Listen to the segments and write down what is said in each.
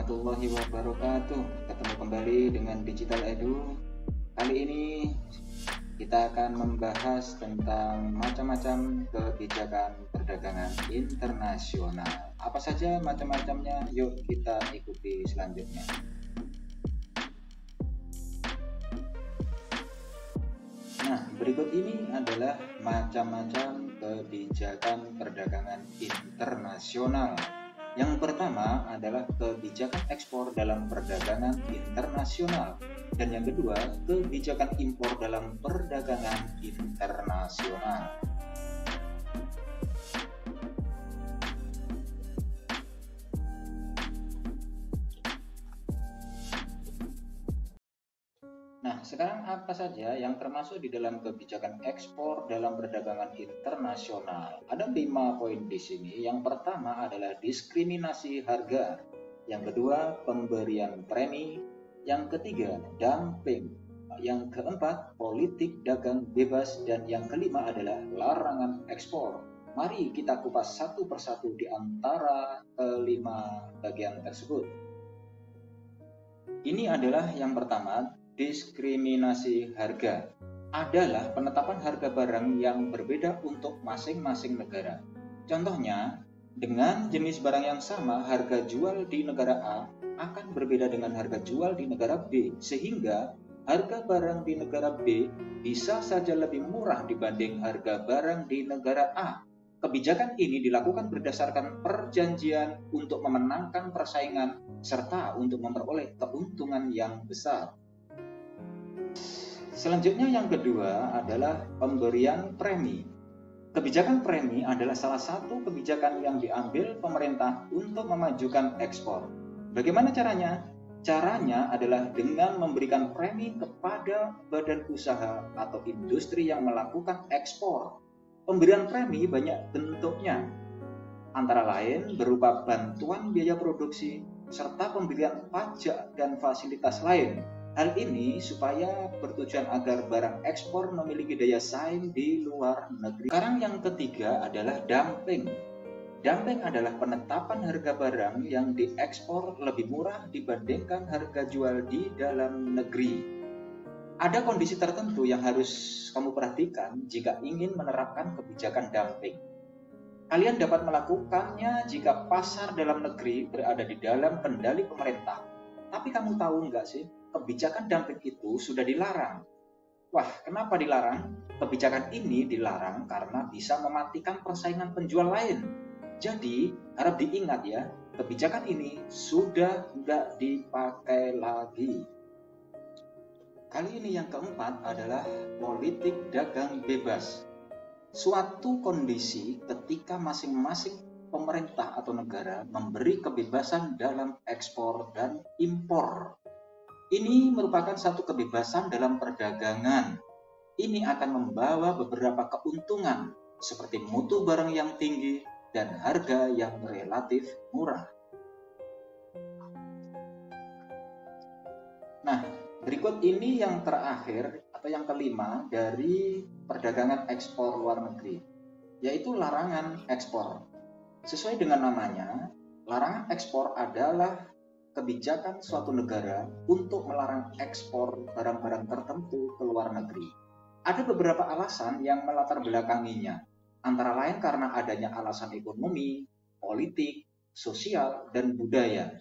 warahmatullahi wabarakatuh. Ketemu kembali dengan Digital Edu. Kali ini kita akan membahas tentang macam-macam kebijakan perdagangan internasional. Apa saja macam-macamnya? Yuk kita ikuti selanjutnya. Nah, berikut ini adalah macam-macam kebijakan perdagangan internasional. Yang pertama adalah kebijakan ekspor dalam perdagangan internasional, dan yang kedua kebijakan impor dalam perdagangan internasional. Nah, sekarang apa saja yang termasuk di dalam kebijakan ekspor dalam perdagangan internasional? Ada 5 poin di sini. Yang pertama adalah diskriminasi harga. Yang kedua, pemberian premi. Yang ketiga, dumping. Yang keempat, politik dagang bebas. Dan yang kelima adalah larangan ekspor. Mari kita kupas satu persatu di antara kelima bagian tersebut. Ini adalah yang pertama, diskriminasi harga. Adalah penetapan harga barang yang berbeda untuk masing-masing negara. Contohnya, dengan jenis barang yang sama, harga jual di negara A akan berbeda dengan harga jual di negara B, sehingga harga barang di negara B bisa saja lebih murah dibanding harga barang di negara A. Kebijakan ini dilakukan berdasarkan perjanjian untuk memenangkan persaingan serta untuk memperoleh keuntungan yang besar. Selanjutnya yang kedua adalah pemberian premi. Kebijakan premi adalah salah satu kebijakan yang diambil pemerintah untuk memajukan ekspor. Bagaimana caranya? Caranya adalah dengan memberikan premi kepada badan usaha atau industri yang melakukan ekspor. Pemberian premi banyak bentuknya, antara lain berupa bantuan biaya produksi serta pemberian pajak dan fasilitas lain. Hal ini supaya bertujuan agar barang ekspor memiliki daya saing di luar negeri. Sekarang yang ketiga adalah dumping. Dumping adalah penetapan harga barang yang diekspor lebih murah dibandingkan harga jual di dalam negeri. Ada kondisi tertentu yang harus kamu perhatikan jika ingin menerapkan kebijakan dumping. Kalian dapat melakukannya jika pasar dalam negeri berada di dalam kendali pemerintah. Tapi kamu tahu nggak sih? Kebijakan dumping itu sudah dilarang. Wah, kenapa dilarang? Kebijakan ini dilarang karena bisa mematikan persaingan penjual lain. Jadi, harap diingat ya, kebijakan ini sudah nggak dipakai lagi. Kali ini yang keempat adalah politik dagang bebas. Suatu kondisi ketika masing-masing pemerintah atau negara memberi kebebasan dalam ekspor dan impor. Ini merupakan satu kebebasan dalam perdagangan. Ini akan membawa beberapa keuntungan seperti mutu barang yang tinggi dan harga yang relatif murah. Nah, berikut ini yang terakhir atau yang kelima dari perdagangan ekspor luar negeri, yaitu larangan ekspor. Sesuai dengan namanya, larangan ekspor adalah kebijakan suatu negara untuk melarang ekspor barang-barang tertentu ke luar negeri. Ada beberapa alasan yang melatar belakanginya, antara lain karena adanya alasan ekonomi, politik, sosial, dan budaya.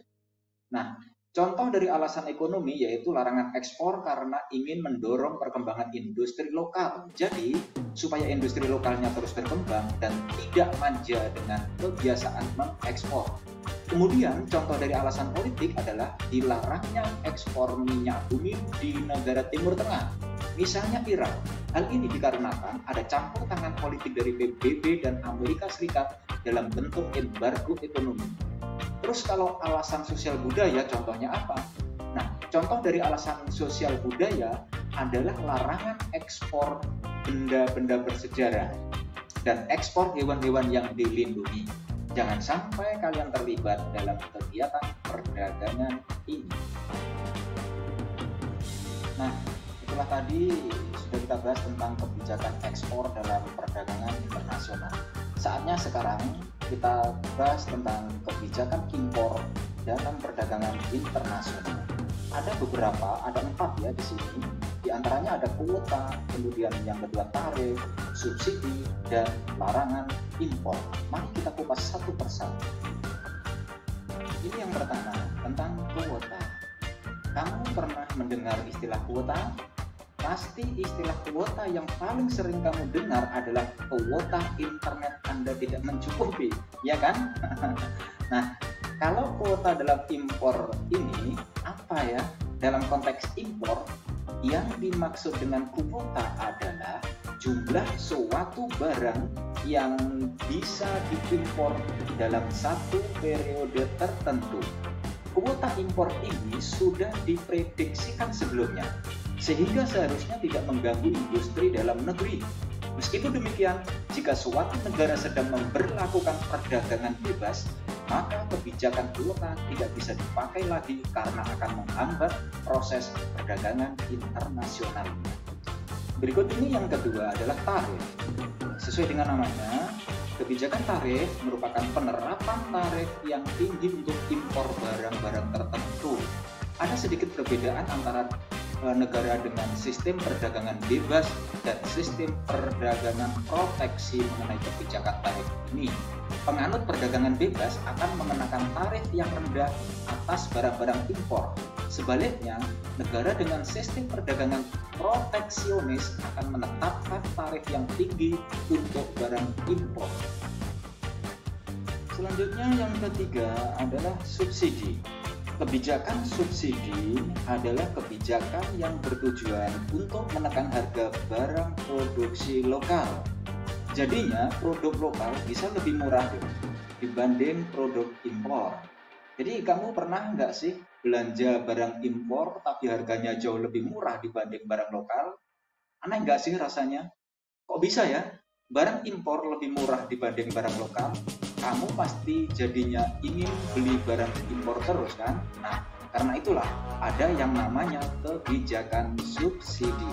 Nah, contoh dari alasan ekonomi yaitu larangan ekspor karena ingin mendorong perkembangan industri lokal. Jadi, supaya industri lokalnya terus berkembang dan tidak manja dengan kebiasaan mengekspor. Kemudian contoh dari alasan politik adalah dilarangnya ekspor minyak bumi di negara Timur Tengah, misalnya Iran. Hal ini dikarenakan ada campur tangan politik dari PBB dan Amerika Serikat dalam bentuk embargo ekonomi. Terus kalau alasan sosial budaya contohnya apa? Nah, contoh dari alasan sosial budaya adalah larangan ekspor benda-benda bersejarah dan ekspor hewan-hewan yang dilindungi. Jangan sampai kalian terlibat dalam kegiatan perdagangan ini. Nah, itulah tadi sudah kita bahas tentang kebijakan ekspor dalam perdagangan internasional. Saatnya sekarang kita bahas tentang kebijakan impor dalam perdagangan internasional. Ada beberapa, ada 4 ya di sini. Di antaranya ada kuota, kemudian yang kedua tarif, subsidi, dan larangan impor. Mari kita kupas satu persatu. Ini yang pertama, tentang kuota. Kamu pernah mendengar istilah kuota? Pasti istilah kuota yang paling sering kamu dengar adalah kuota internet Anda tidak mencukupi, ya kan? Nah, kalau kuota dalam impor ini apa ya? Dalam konteks impor, yang dimaksud dengan kuota adalah jumlah suatu barang yang bisa diimpor dalam satu periode tertentu. Kuota impor ini sudah diprediksikan sebelumnya, sehingga seharusnya tidak mengganggu industri dalam negeri. Meskipun demikian, jika suatu negara sedang memberlakukan perdagangan bebas, maka kebijakan kuota tidak bisa dipakai lagi karena akan menghambat proses perdagangan internasional. Berikut ini yang kedua adalah tarif. Sesuai dengan namanya, kebijakan tarif merupakan penerapan tarif yang tinggi untuk impor barang-barang tertentu. Ada sedikit perbedaan antara negara dengan sistem perdagangan bebas dan sistem perdagangan proteksi mengenai kebijakan tarif ini. Penganut perdagangan bebas akan mengenakan tarif yang rendah atas barang-barang impor. Sebaliknya, negara dengan sistem perdagangan proteksionis akan menetapkan tarif yang tinggi untuk barang impor. Selanjutnya yang ketiga adalah subsidi. Kebijakan subsidi adalah kebijakan yang bertujuan untuk menekan harga barang produksi lokal. Jadinya produk lokal bisa lebih murah dibanding produk impor. Jadi kamu pernah nggak sih belanja barang impor tapi harganya jauh lebih murah dibanding barang lokal? Aneh nggak sih rasanya? Kok bisa ya? Barang impor lebih murah dibanding barang lokal? Kamu pasti jadinya ingin beli barang impor terus kan? Nah, karena itulah ada yang namanya kebijakan subsidi.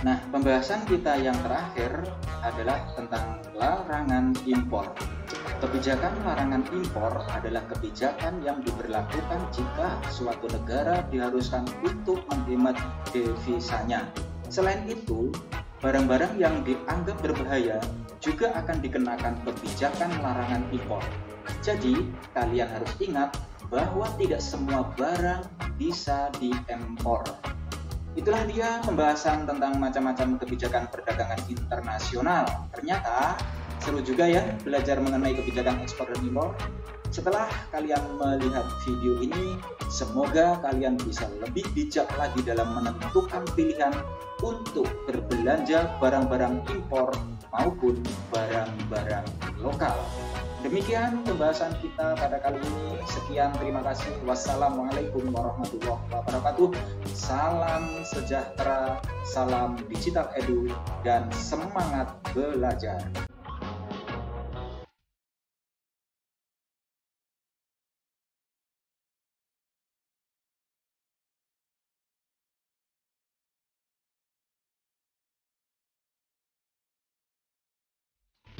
Nah, pembahasan kita yang terakhir adalah tentang larangan impor. Kebijakan larangan impor adalah kebijakan yang diberlakukan jika suatu negara diharuskan untuk menghemat devisanya. Selain itu, barang-barang yang dianggap berbahaya juga akan dikenakan kebijakan larangan impor. Jadi, kalian harus ingat bahwa tidak semua barang bisa diimpor. Itulah dia pembahasan tentang macam-macam kebijakan perdagangan internasional. Ternyata seru juga ya belajar mengenai kebijakan ekspor dan impor. Setelah kalian melihat video ini, semoga kalian bisa lebih bijak lagi dalam menentukan pilihan untuk berbelanja barang-barang impor maupun barang-barang lokal. Demikian pembahasan kita pada kali ini. Sekian, terima kasih. Wassalamualaikum warahmatullahi wabarakatuh. Salam sejahtera, salam digital edu, dan semangat belajar.